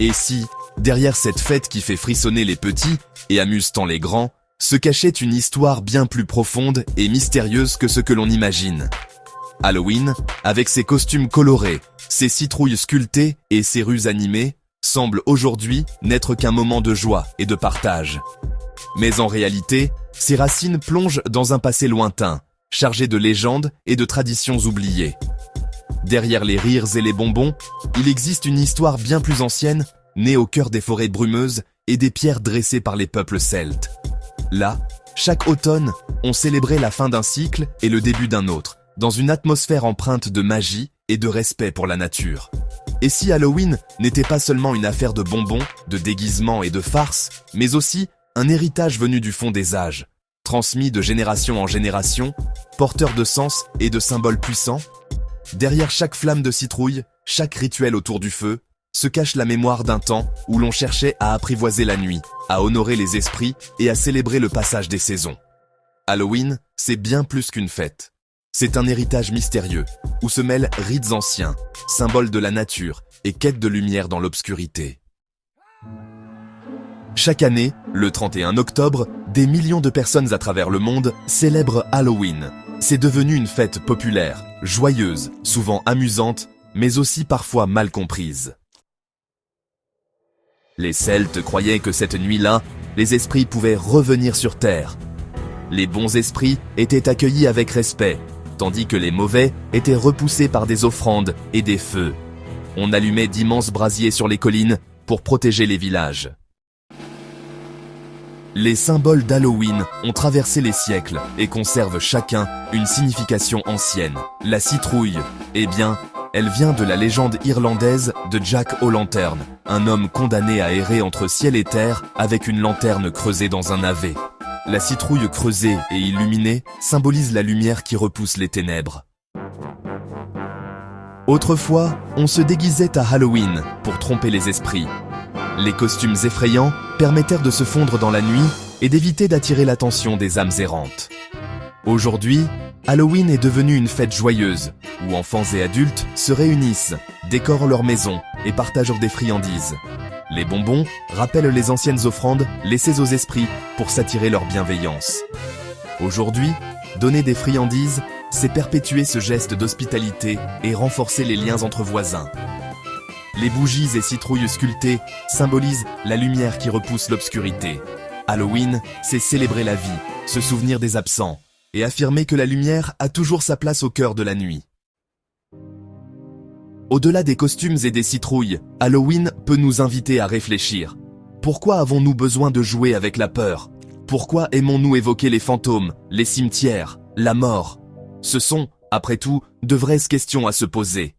Et si, derrière cette fête qui fait frissonner les petits et amuse tant les grands, se cachait une histoire bien plus profonde et mystérieuse que ce que l'on imagine. Halloween, avec ses costumes colorés, ses citrouilles sculptées et ses rues animées, semble aujourd'hui n'être qu'un moment de joie et de partage. Mais en réalité, ses racines plongent dans un passé lointain, chargé de légendes et de traditions oubliées. Derrière les rires et les bonbons, il existe une histoire bien plus ancienne, née au cœur des forêts brumeuses et des pierres dressées par les peuples celtes. Là, chaque automne, on célébrait la fin d'un cycle et le début d'un autre, dans une atmosphère empreinte de magie et de respect pour la nature. Et si Halloween n'était pas seulement une affaire de bonbons, de déguisements et de farces, mais aussi un héritage venu du fond des âges, transmis de génération en génération, porteur de sens et de symboles puissants, derrière chaque flamme de citrouille, chaque rituel autour du feu, se cache la mémoire d'un temps où l'on cherchait à apprivoiser la nuit, à honorer les esprits et à célébrer le passage des saisons. Halloween, c'est bien plus qu'une fête. C'est un héritage mystérieux, où se mêlent rites anciens, symboles de la nature et quêtes de lumière dans l'obscurité. Chaque année, le 31 octobre, des millions de personnes à travers le monde célèbrent Halloween. C'est devenu une fête populaire, joyeuse, souvent amusante, mais aussi parfois mal comprise. Les Celtes croyaient que cette nuit-là, les esprits pouvaient revenir sur Terre. Les bons esprits étaient accueillis avec respect, tandis que les mauvais étaient repoussés par des offrandes et des feux. On allumait d'immenses brasiers sur les collines pour protéger les villages. Les symboles d'Halloween ont traversé les siècles et conservent chacun une signification ancienne. La citrouille, eh bien, elle vient de la légende irlandaise de Jack O'Lantern, un homme condamné à errer entre ciel et terre avec une lanterne creusée dans un navet. La citrouille creusée et illuminée symbolise la lumière qui repousse les ténèbres. Autrefois, on se déguisait à Halloween pour tromper les esprits. Les costumes effrayants permettèrent de se fondre dans la nuit et d'éviter d'attirer l'attention des âmes errantes. Aujourd'hui, Halloween est devenu une fête joyeuse, où enfants et adultes se réunissent, décorent leur maison et partagent des friandises. Les bonbons rappellent les anciennes offrandes laissées aux esprits pour s'attirer leur bienveillance. Aujourd'hui, donner des friandises, c'est perpétuer ce geste d'hospitalité et renforcer les liens entre voisins. Les bougies et citrouilles sculptées symbolisent la lumière qui repousse l'obscurité. Halloween, c'est célébrer la vie, se souvenir des absents et affirmer que la lumière a toujours sa place au cœur de la nuit. Au-delà des costumes et des citrouilles, Halloween peut nous inviter à réfléchir. Pourquoi avons-nous besoin de jouer avec la peur? Pourquoi aimons-nous évoquer les fantômes, les cimetières, la mort? Ce sont, après tout, de vraies questions à se poser.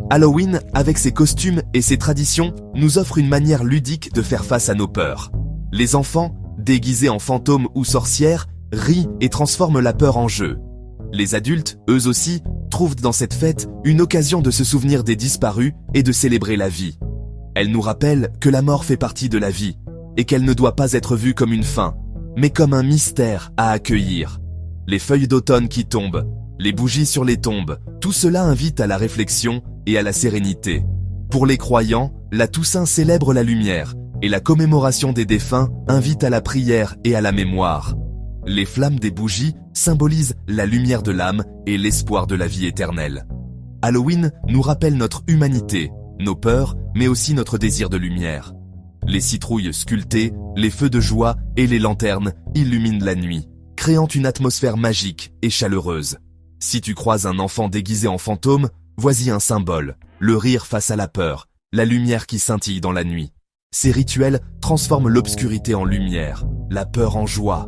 Halloween, avec ses costumes et ses traditions, nous offre une manière ludique de faire face à nos peurs. Les enfants, déguisés en fantômes ou sorcières, rient et transforment la peur en jeu. Les adultes, eux aussi, trouvent dans cette fête une occasion de se souvenir des disparus et de célébrer la vie. Elle nous rappelle que la mort fait partie de la vie et qu'elle ne doit pas être vue comme une fin, mais comme un mystère à accueillir. Les feuilles d'automne qui tombent, les bougies sur les tombes, tout cela invite à la réflexion et à la sérénité. Pour les croyants, la Toussaint célèbre la lumière et la commémoration des défunts invite à la prière et à la mémoire. Les flammes des bougies symbolisent la lumière de l'âme et l'espoir de la vie éternelle. Halloween nous rappelle notre humanité, nos peurs, mais aussi notre désir de lumière. Les citrouilles sculptées, les feux de joie et les lanternes illuminent la nuit, créant une atmosphère magique et chaleureuse. Si tu croises un enfant déguisé en fantôme, voici un symbole, le rire face à la peur, la lumière qui scintille dans la nuit. Ces rituels transforment l'obscurité en lumière, la peur en joie.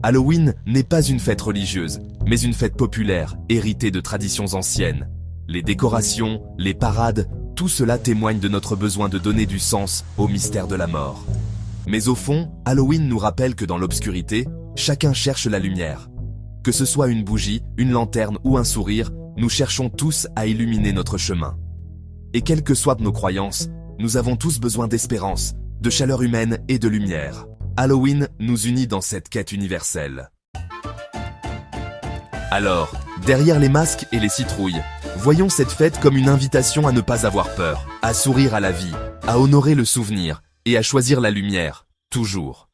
Halloween n'est pas une fête religieuse, mais une fête populaire, héritée de traditions anciennes. Les décorations, les parades, tout cela témoigne de notre besoin de donner du sens au mystère de la mort. Mais au fond, Halloween nous rappelle que dans l'obscurité, chacun cherche la lumière. Que ce soit une bougie, une lanterne ou un sourire, nous cherchons tous à illuminer notre chemin. Et quelles que soient nos croyances, nous avons tous besoin d'espérance, de chaleur humaine et de lumière. Halloween nous unit dans cette quête universelle. Alors, derrière les masques et les citrouilles, Voyons cette fête comme une invitation à ne pas avoir peur, à sourire à la vie, à honorer le souvenir et à choisir la lumière, toujours.